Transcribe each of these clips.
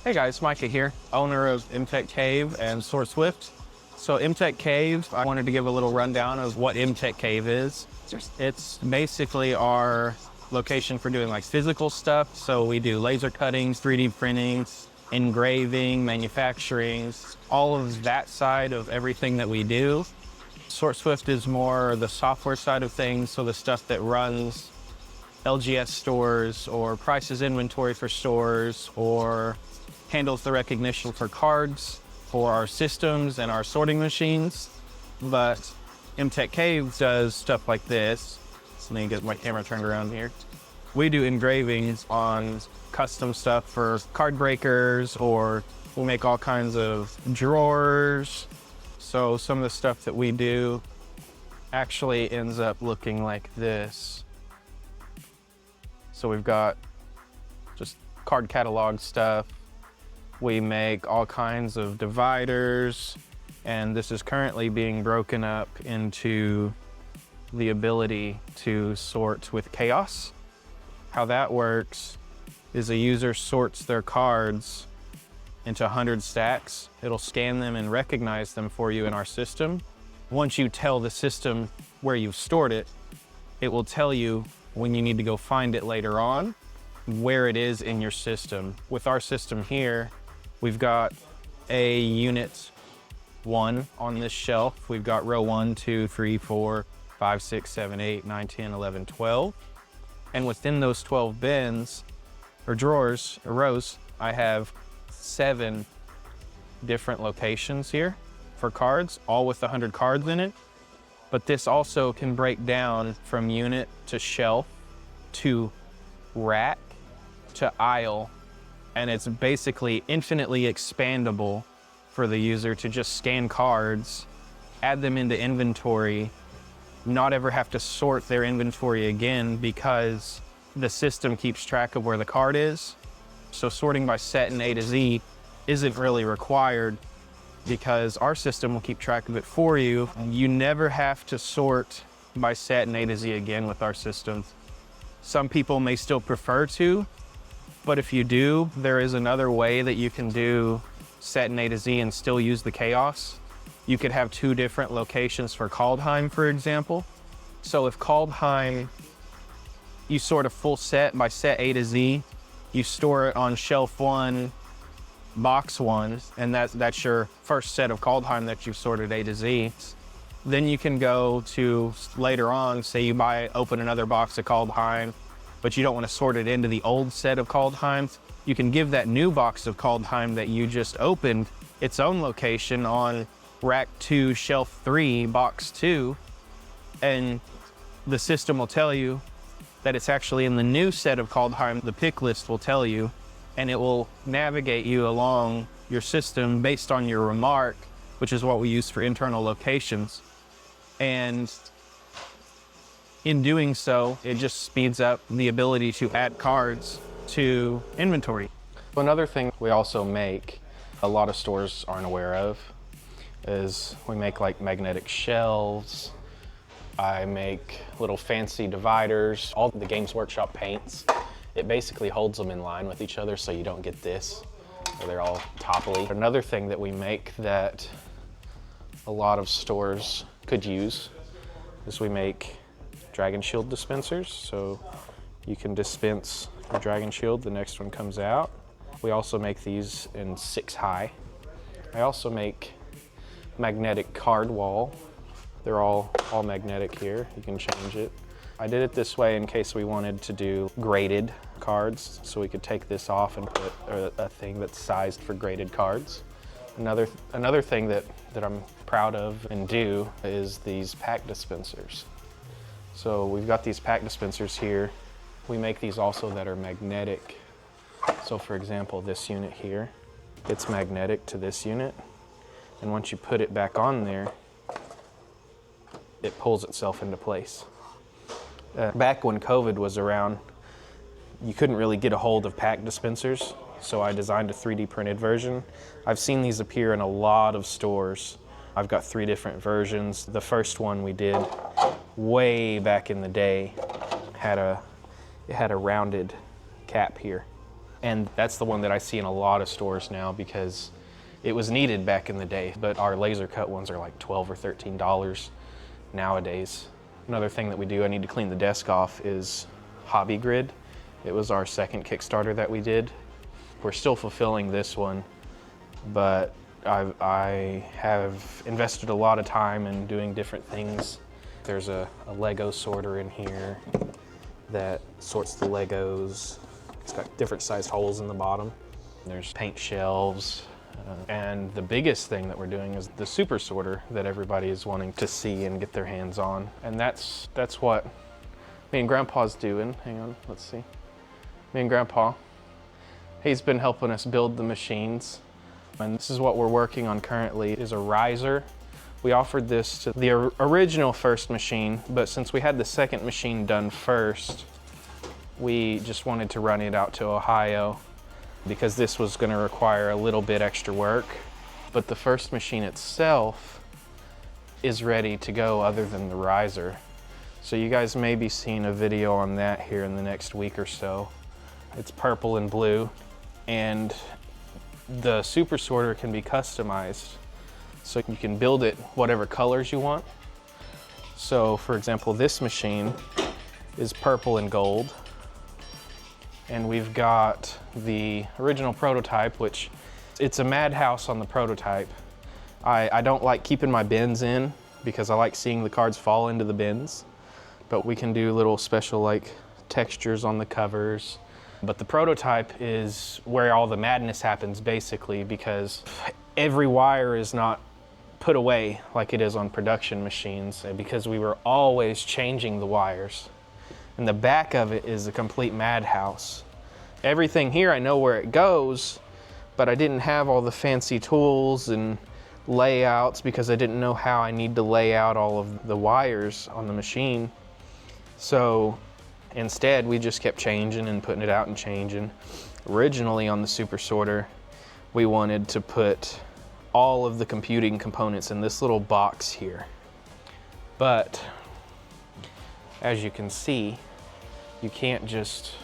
Hey guys, Micah here, owner of MTech Cave and SortSwift. So MTech Cave, I wanted to give a little rundown of what MTech Cave is. It's basically our location for doing like physical stuff. So we do laser cuttings, 3D printing, engraving, manufacturing, all of that side of everything that we do. SortSwift is more the software side of things, so the stuff that runs LGS stores or prices inventory for stores or handles the recognition for cards for our systems and our sorting machines. But MTech Cave does stuff like this. So let me get my camera turned around here. We do engravings on custom stuff for card breakers, or we'll make all kinds of drawers. So some of the stuff that we do actually ends up looking like this. So we've got just card catalog stuff. We make all kinds of dividers, and this is currently being broken up into the ability to sort with chaos. How that works is a user sorts their cards into 100 stacks. It'll scan them and recognize them for you in our system. Once you tell the system where you've stored it, it will tell you when you need to go find it later on, where it is in your system. With our system here, we've got a unit 1 on this shelf. We've got row 1, 2, 3, 4, 5, 6, 7, 8, 9, 10, 11, 12. And within those 12 bins, or drawers, or rows, I have 7 different locations here for cards, all with 100 cards in it. But this also can break down from unit to shelf to rack to aisle, and it's basically infinitely expandable for the user to just scan cards, add them into inventory, not ever have to sort their inventory again because the system keeps track of where the card is. So sorting by set and A to Z isn't really required because our system will keep track of it for you. You never have to sort by set and A to Z again with our system. Some people may still prefer to, but if you do, there is another way that you can do set and A to Z and still use the chaos. You could have 2 different locations for Kaldheim, for example. So if Kaldheim, you sort a full set by set A to Z, you store it on shelf 1, box 1, and that's your first set of Kaldheim that you've sorted A to Z. Then you can go to later on, say you open another box of Kaldheim, but you don't want to sort it into the old set of Kaldheims. You can give that new box of Kaldheim that you just opened its own location on rack 2, shelf 3, box 2, and the system will tell you that it's actually in the new set of Kaldheim. The pick list will tell you, and it will navigate you along your system based on your remark, which is what we use for internal locations. And in doing so, it just speeds up the ability to add cards to inventory. Another thing we also make, a lot of stores aren't aware of, is we make like magnetic shelves. I make little fancy dividers, all the Games Workshop paints. It basically holds them in line with each other so you don't get this, where they're all topply. Another thing that we make that a lot of stores could use is we make Dragon Shield dispensers. So you can dispense your Dragon Shield, the next one comes out. We also make these in 6 high. I also make magnetic card wall. They're all magnetic here. You can change it. I did it this way in case we wanted to do graded cards, so we could take this off and put a thing that's sized for graded cards. Another thing that I'm proud of and do is these pack dispensers. So we've got these pack dispensers here. We make these also that are magnetic. So for example, this unit here, it's magnetic to this unit. And once you put it back on there, it pulls itself into place. Back when COVID was around, you couldn't really get a hold of pack dispensers, so I designed a 3D printed version. I've seen these appear in a lot of stores. I've got 3 different versions. The first one we did way back in the day it had a rounded cap here. And that's the one that I see in a lot of stores now because it was needed back in the day, but our laser cut ones are like $12 or $13 nowadays. Another thing that we do, I need to clean the desk off, is Hobby Grid. It was our second Kickstarter that we did. We're still fulfilling this one, but I have invested a lot of time in doing different things. There's a Lego sorter in here that sorts the Legos. It's got different sized holes in the bottom. There's paint shelves. And the biggest thing that we're doing is the super sorter that everybody is wanting to see and get their hands on. And that's what me and Grandpa's doing. Hang on, let's see. Me and Grandpa, he's been helping us build the machines. And this is what we're working on currently, is a riser. We offered this to the original first machine, but since we had the second machine done first, we just wanted to run it out to Ohio because this was going to require a little bit extra work. But the first machine itself is ready to go other than the riser. So you guys may be seeing a video on that here in the next week or so. It's purple and blue, and the super sorter can be customized. So you can build it whatever colors you want. So for example, this machine is purple and gold. And we've got the original prototype, which it's a madhouse on the prototype. I don't like keeping my bins in because I like seeing the cards fall into the bins, but we can do little special like textures on the covers. But the prototype is where all the madness happens basically, because every wire is not put away like it is on production machines, because we were always changing the wires. And the back of it is a complete madhouse. Everything here, I know where it goes, but I didn't have all the fancy tools and layouts because I didn't know how I need to lay out all of the wires on the machine. So instead, we just kept changing and putting it out and changing. Originally on the super sorter, we wanted to put all of the computing components in this little box here. But as you can see, you can't just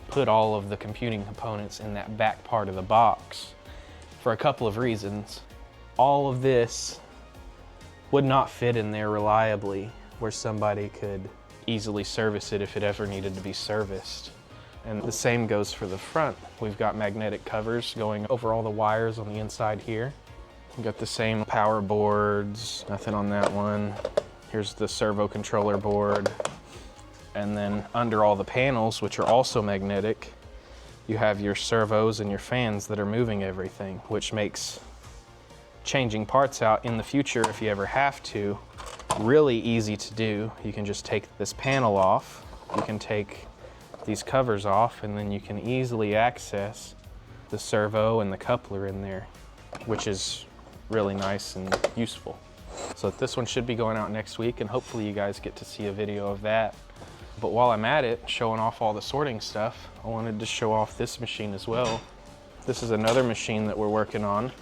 put all of the computing components in that back part of the box for a couple of reasons. All of this would not fit in there reliably where somebody could easily service it if it ever needed to be serviced. And the same goes for the front. We've got magnetic covers going over all the wires on the inside here. We've got the same power boards, nothing on that one. Here's the servo controller board. And then under all the panels, which are also magnetic, you have your servos and your fans that are moving everything, which makes changing parts out in the future, if you ever have to, really easy to do. You can just take this panel off, you can take these covers off, and then you can easily access the servo and the coupler in there, which is really nice and useful. So this one should be going out next week, and hopefully you guys get to see a video of that. But while I'm at it, showing off all the sorting stuff, I wanted to show off this machine as well. This is another machine that we're working on.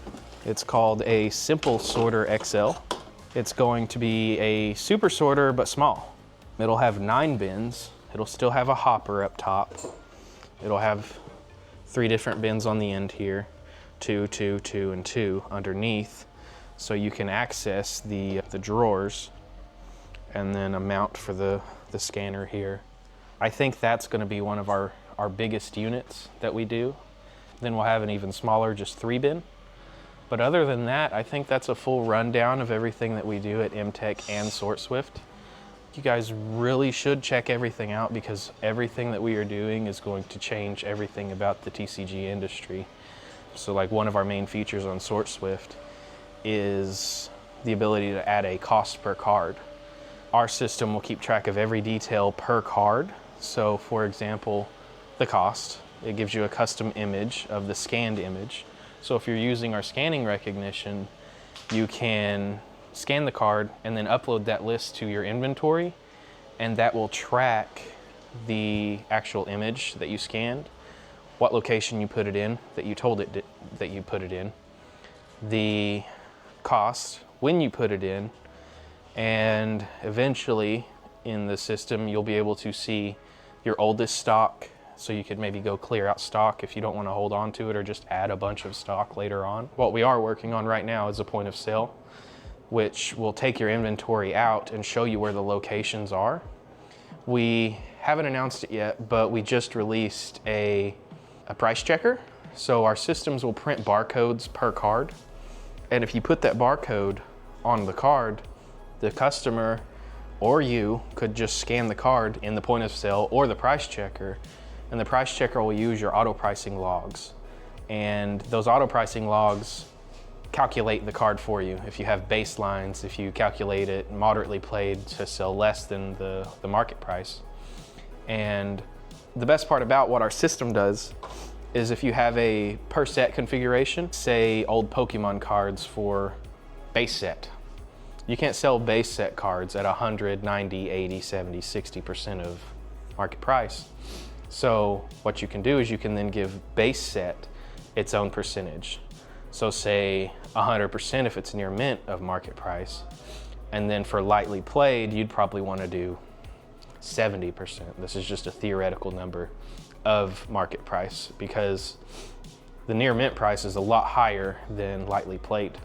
It's called a Simple Sorter XL. It's going to be a super sorter, but small. It'll have 9 bins. It'll still have a hopper up top. It'll have 3 different bins on the end here, 2, 2, 2, and 2 underneath. So you can access the drawers, and then a mount for the scanner here. I think that's going to be one of our biggest units that we do. Then we'll have an even smaller, just 3 bin. But other than that, I think that's a full rundown of everything that we do at MTech and SortSwift. You guys really should check everything out because everything that we are doing is going to change everything about the TCG industry. So like one of our main features on SortSwift is the ability to add a cost per card. Our system will keep track of every detail per card. So for example, the cost, it gives you a custom image of the scanned image. So if you're using our scanning recognition, you can scan the card and then upload that list to your inventory, and that will track the actual image that you scanned, what location you put it in, that you told it that you put it in, the cost, when you put it in, and eventually in the system you'll be able to see your oldest stock, so you could maybe go clear out stock if you don't want to hold on to it or just add a bunch of stock later on. What we are working on right now is a point of sale, which will take your inventory out and show you where the locations are. We haven't announced it yet, but we just released a price checker. So our systems will print barcodes per card. And if you put that barcode on the card, the customer or you could just scan the card in the point of sale or the price checker, and the price checker will use your auto pricing logs. And those auto pricing logs calculate the card for you. If you have baselines, if you calculate it moderately played to sell less than the market price. And the best part about what our system does is if you have a per set configuration, say old Pokemon cards for base set, you can't sell base set cards at 100, 90, 80, 70, 60% of market price. So what you can do is you can then give base set its own percentage. So say 100% if it's near mint of market price. And then for lightly played, you'd probably want to do 70%. This is just a theoretical number of market price because the near mint price is a lot higher than lightly played.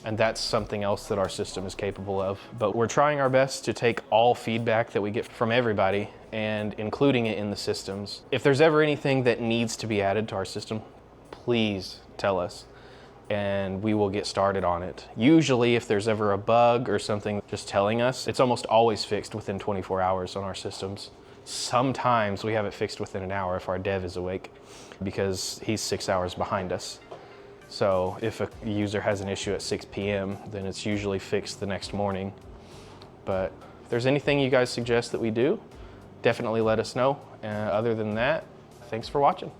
And that's something else that our system is capable of. But we're trying our best to take all feedback that we get from everybody and including it in the systems. If there's ever anything that needs to be added to our system, please tell us and we will get started on it. Usually if there's ever a bug or something, just telling us, it's almost always fixed within 24 hours on our systems. Sometimes we have it fixed within an hour if our dev is awake because he's 6 hours behind us. So if a user has an issue at 6 p.m., then it's usually fixed the next morning. But if there's anything you guys suggest that we do, definitely let us know. Other than that, thanks for watching.